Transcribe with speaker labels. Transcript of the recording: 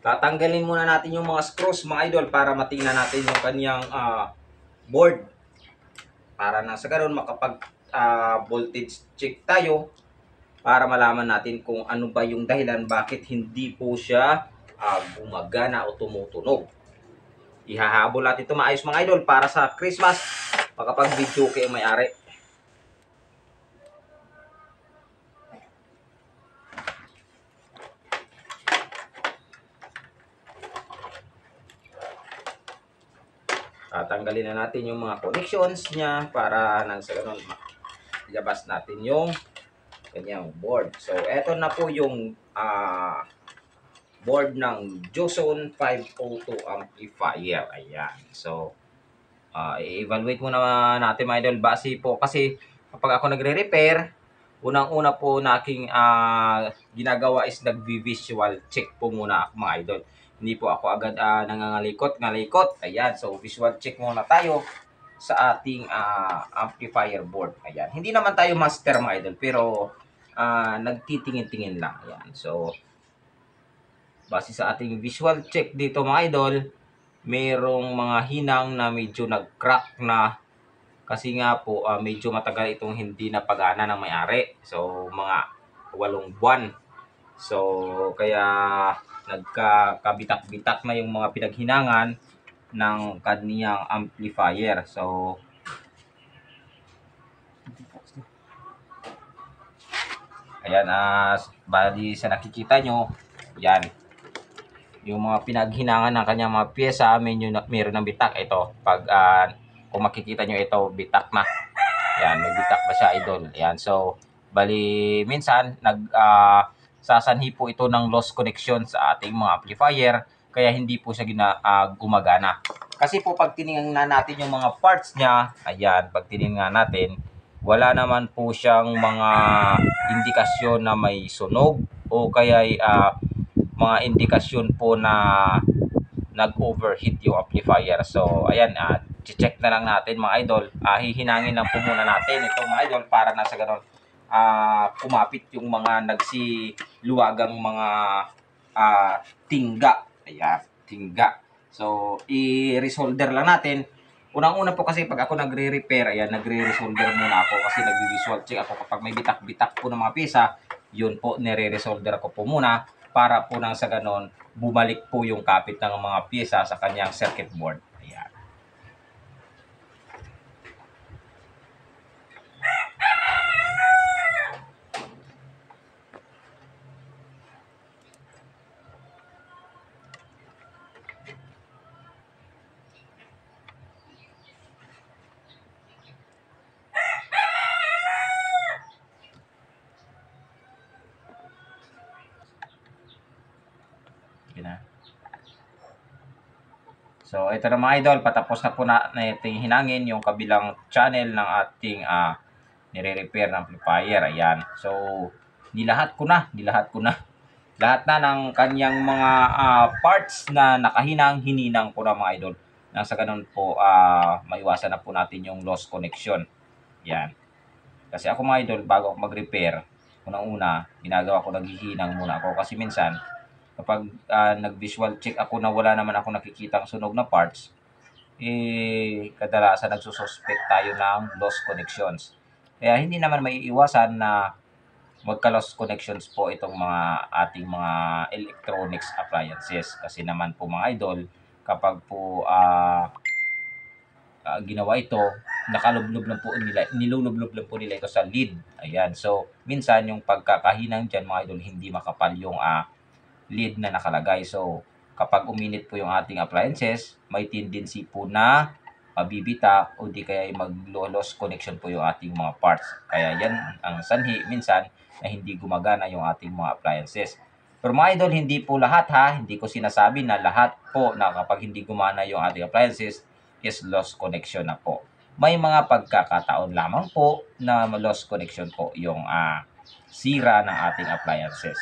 Speaker 1: Tatanggalin muna natin yung mga screws mga idol para matingnan natin yung kanyang board. Para na sa ganun makapag voltage check tayo para malaman natin kung ano ba yung dahilan bakit hindi po siya gumagana o tumutunog. Ihahabol natin ito maayos mga idol para sa Christmas makapag-video kayo may-ari. Tatanggalin na natin yung mga connections niya para nang sa ganun ilabas natin yung kanyang board. So, eto na po yung board ng Joson 502 amplifier. Ayan. So, i-evaluate muna natin mga idol. Base po kasi kapag ako nagre-repair, unang-una po na aking ginagawa is nag-visual check po muna ako mga idol. Hindi po ako agad nangangalikot-ngalikot. Ayan, so visual check muna tayo sa ating amplifier board. Ayan, hindi naman tayo master mga idol, pero nagtitingin-tingin lang. Ayan, so base sa ating visual check dito mga idol, merong mga hinang na medyo nag-crack na kasi nga po medyo matagal itong hindi napagana ng may-ari. So mga 8 buwan. So kaya nagkakabitak-bitak na yung mga pinaghinangan ng kaniyang amplifier. So ayan, bali sa nakikita nyo, yan yung mga pinaghinangan ng kanyang mga pyesa, meron ng bitak. Ito, pag kung makikita nyo ito, bitak na. Yan, may bitak pa siya idol. Yan, so bali minsan sasanhi po ito ng lost connection sa ating mga amplifier, kaya hindi po siya gumagana. Kasi po pag tiningnan natin yung mga parts niya, ayan, pag tiningnan natin, wala naman po siyang mga indikasyon na may sunog o kaya mga indikasyon po na nag-overheat yung amplifier. So, ayan, check na lang natin mga idol. Hihinangin lang po muna natin ito mga idol para na sa ganon kumapit yung mga nagsiluwagang mga tingga. Ayan, tingga. So, i-resolder lang natin. Unang-una po kasi pag ako nagre-repair, ayan, nagre-resolder muna ako kasi nag-visual check ako kapag may bitak-bitak po ng mga pyesa, yun po, nire-resolder ko po muna para po nang sa ganon, bumalik po yung kapit ng mga pyesa sa kanyang circuit board. Ayan. So, ito na mga idol, patapos na po natin hinangin yung kabilang channel ng ating nire-repair na amplifier. Ayan. So, nilahat ko na. Lahat na ng kanyang mga parts na nakahinang, hininang ko na mga idol. Nang sa ganun po, maiwasan na po natin yung lost connection. Yan. Kasi ako mga idol, bago ako mag-repair, unang-una, ginagawa ko, naghihinang muna ako. Kasi minsan, kapag nag-visual check ako na wala naman ako nakikitang sunog na parts, kadalasan nagsususpect tayo ng lost connections. Kaya hindi naman maiiwasan na magka-lost connections po itong mga ating mga electronics appliances. Kasi naman po mga idol, kapag po ginawa ito, nakalublob lang po nila, nilulublob lang po nila ito sa lead. Ayan. So, minsan yung pagkakahinang dyan mga idol, hindi makapal yung lead na nakalagay. So, kapag uminit po yung ating appliances, may tendency po na mabibitak o di kaya mag-loss connection po yung ating mga parts. Kaya yan ang sanhi minsan na hindi gumagana yung ating mga appliances. Pero mga idol, hindi po lahat ha. Hindi ko sinasabi na lahat po na kapag hindi gumana yung ating appliances is lost connection na po. May mga pagkakataon lamang po na lost connection po yung sira ng ating appliances.